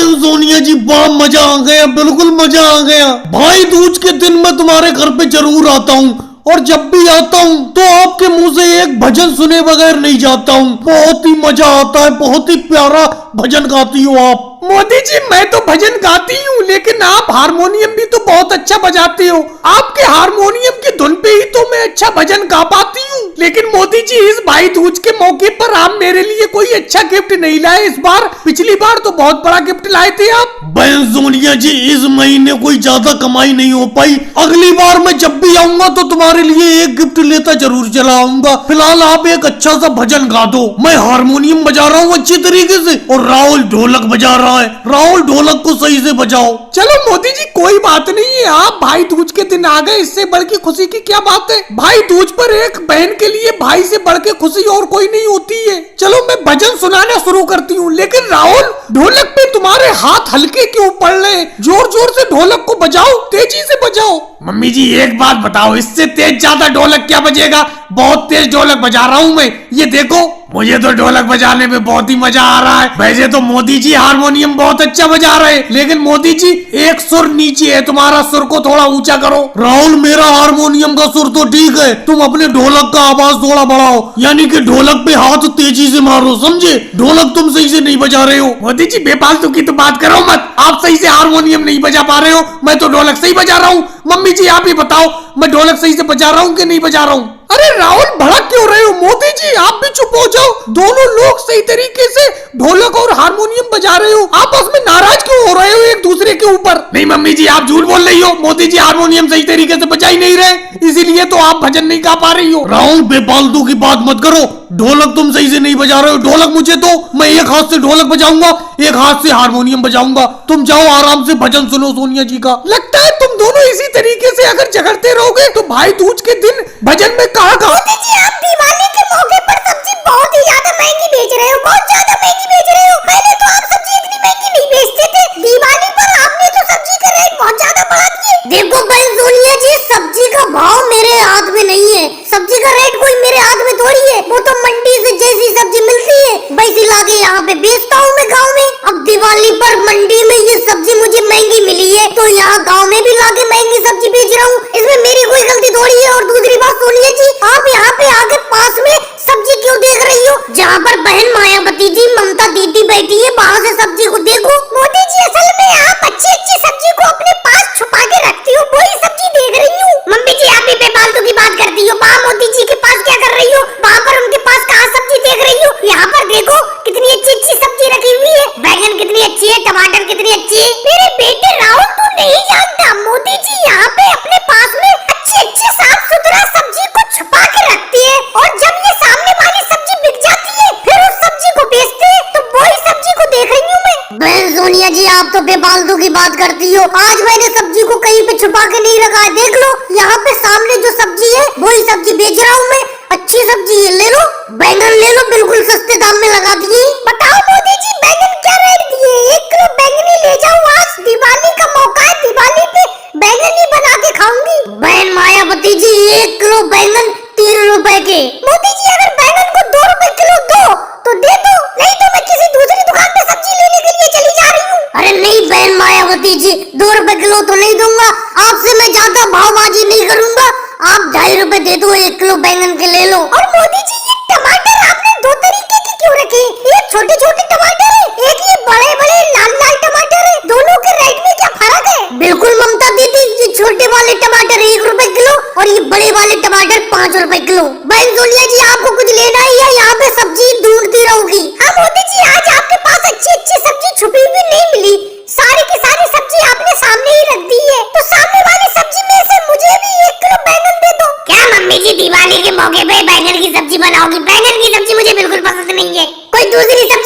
बहन सोनिया जी बहुत मजा आ गया, बिल्कुल मजा आ गया। भाई दूज के दिन मैं तुम्हारे घर पे जरूर आता हूँ और जब भी आता हूँ तो आपके मुंह से एक भजन सुने बगैर नहीं जाता हूँ। बहुत ही मजा आता है, बहुत ही प्यारा भजन गाती हो आप। मोदी जी मैं तो भजन गाती हूँ, लेकिन आप हारमोनियम भी तो बहुत अच्छा बजाते हो। आपके हारमोनियम की धुन पे ही तो मैं अच्छा भजन गा पाती हूँ। लेकिन मोदी जी इस भाई दूज के मौके पर आप मेरे लिए कोई अच्छा गिफ्ट नहीं लाए इस बार। पिछली बार तो बहुत बड़ा गिफ्ट लाए थे आप। बहन सोनिया जी इस महीने कोई ज्यादा कमाई नहीं हो पाई। अगली बार मैं जब भी आऊंगा तो तुम्हारे लिए एक गिफ्ट लेता जरूर चला आऊंगा। फिलहाल आप एक अच्छा सा भजन गा दो। मैं हारमोनियम बजा रहा हूँ अच्छी तरीके से और राहुल ढोलक बजा रहा है। राहुल ढोलक को सही से बजाओ। चलो मोदी जी कोई बात नहीं है, आप भाई दूज के दिन आ गए, इससे बढ़ के खुशी की क्या बात है। भाई दूज पर एक बहन के लिए भाई से बढ़ के खुशी और कोई नहीं होती है। चलो मैं भजन सुनाना शुरू करती हूँ, लेकिन राहुल ढोलक पे तुम्हारे हाथ हल्के क्यों पड़ रहे? जोर जोर से ढोलक को बजाओ, तेजी से बजाओ। मम्मी जी एक बात बताओ, इससे तेज ज्यादा ढोलक क्या बजेगा? बहुत तेज ढोलक बजा रहा हूँ मैं, ये देखो। मुझे तो ढोलक बजाने में बहुत ही मजा आ रहा है। वैसे तो मोदी जी हारमोनियम बहुत अच्छा बजा रहे हैं, लेकिन मोदी जी एक सुर नीचे है, तुम्हारा सुर को थोड़ा ऊंचा करो। राहुल मेरा हारमोनियम का सुर तो ठीक है, तुम अपने ढोलक का आवाज थोड़ा बढ़ाओ, यानी कि ढोलक पे हाथ तेजी से मारो, समझे? ढोलक तुम सही से नहीं बजा रहे हो। मोदी जी बेफालतू की तो बात करो मत, आप सही से हारमोनियम नहीं बजा पा रहे हो, मैं तो ढोलक सही बजा रहा हूँ। मम्मी जी आप ही बताओ मैं ढोलक सही से बजा रहा हूँ कि नहीं बजा रहा हूँ? अरे राहुल भड़क क्यों रहे हो? मोदी जी आप भी चुप हो जाओ। दोनों लोग सही तरीके से ढोलक और हारमोनियम बजा रहे हो, आपस में नाराज क्यों हो रहे हो एक दूसरे के ऊपर? नहीं मम्मी जी आप झूठ बोल रही हो, मोदी जी हारमोनियम सही तरीके से बजा ही नहीं रहे, इसीलिए तो आप भजन नहीं गा पा रही हो। राहुल बेफालतू की बात मत करो, ढोलक तुम सही से नहीं बजा रहे हो। ढोलक मुझे तो, मैं एक हाथ से ढोलक बजाऊंगा, एक हाथ से हारमोनियम बजाऊंगा। तुम जाओ आराम से भजन सुनो सोनिया जी का। लगता है तुम दोनों इसी तरीके से अगर झगड़ते रहोगे तो भाई दूज के दिन भजन में कहाँ आप दिवाली के मौके पर सब्जी बहुत ही ज्यादा महंगी बेच रहे हो, बहुत ज्यादा महंगी बेच रहे हो। पहले तो आप सब्जी इतनी महंगी नहीं बेचते थे, दिवाली पर आपने तो सब्जी का रेट बहुत ज्यादा बढ़ा दिए। देखो बहन सोनिया जी, सब्जी का भाव मेरे हाथ में नहीं है, सब्जी का रेट कोई मेरे हाथ में थोड़ी है। वो तो मंडी से जैसी सब्जी मिलती है वैसी लाके यहाँ पे बेचता हूँ मैं गाँव में। अब दिवाली पर मंडी में ये सब्जी मुझे महंगी मिली है तो यहाँ गाँव में भी लाके महंगी सब्जी बेच रहा हूँ, इसमें मेरी कोई गलती थोड़ी है। और दूसरी बात सोनिया जी, आप यहाँ पे आके पास में सब्जी क्यों देख रही हो? जहाँ पर बहन मायावती जी, ममता दीदी बैठी है, वहाँ से सब्जी को देखो। मोदी जी असल में आप अच्छी अच्छी सब्जी को अपने पास छुपा के रखती हो, वही सब्जी देख रही हूँ। मम्मी जी आप भी बेफालतू की बात करती हो। वहाँ मोदी जी के पास क्या कर रही हो? वहाँ पर उनके पास कहाँ सब्जी देख रही हो? यहाँ पर देखो कितनी अच्छी अच्छी सब्जी रखी हुई है, बैगन कितनी अच्छी है, टमाटर कितनी अच्छी है। मेरे बेटे राहुल तू नहीं जानता, मोदी जी यहाँ पे अपने पास में अच्छी अच्छी साफ सुथरा सब्जी को छुपा के रखती है, और जब ये सामने वाली सब्जी बिक जाती है फिर उस सब्जी को बेचते हैं, तो वही सब्जी को देख रही हूँ मैं। बहन सोनिया जी आप तो बेफालतू की बात करती हो। आज मैंने सब्जी को कहीं पे छुपा के नहीं रखा है, देख लो यहाँ पे सामने जो सब्जी है वही सब्जी बेच रहा हूँ मैं। अच्छी सब्जी है, ले लो, बैंगन ले लो, बिल्कुल सस्ते दाम में लगा दिए। बताओ मोदी जी बैंगन क्या रेट दिए? 1 किलो बैंगन ही ले जाओ, आज दिवाली का मौका है, दिवाली पे बैंगन ही बना के खाऊंगी। बहन मायावती जी 1 किलो बैंगन 3 रुपए के। मोदी जी अगर बैंगन को 2 रुपए किलो दो तो दे दो, नहीं तो मैं किसी दूसरी दुकान पे सब्जी लेने के लिए चली जा रही हूँ। अरे नहीं बहन मायावती जी 2 रुपए किलो तो नहीं दूंगा, आपसे मैं ज्यादा भावबाजी नहीं करूंगा, आप 2.5 रुपए दे दो, 1 किलो बैंगन के ले लो। और मोदी जी ये टमाटर आपने 2 तरीके के क्यों रखे? एक छोटे छोटे टमाटर है, एक ये बड़े बड़े लाल लाल टमाटर है, दोनों के रेट में क्या फर्क है? बिल्कुल ममता दीदी, ये छोटे वाले टमाटर 1 रुपए किलो और ये बड़े वाले टमाटर 5 रुपए किलो। बहन सोनिया जी आपको कुछ लेना है या यहाँ पे सब्जी ढूंढती रहोगी? हाँ मोदी जी आज आपके पास अच्छी अच्छी सब्जी छुपी हुई नहीं मिली, सारी की सारी सब्जी आपने सामने ही रख दी है, तो सामने वाली सब्जी में से मुझे भी 1 किलो बैंगन दे दो। क्या मम्मी जी दिवाली के मौके पे बैंगन की सब्जी बनाओगी? बैंगन की सब्जी मुझे बिल्कुल पसंद नहीं है, कोई दूसरी सब्जी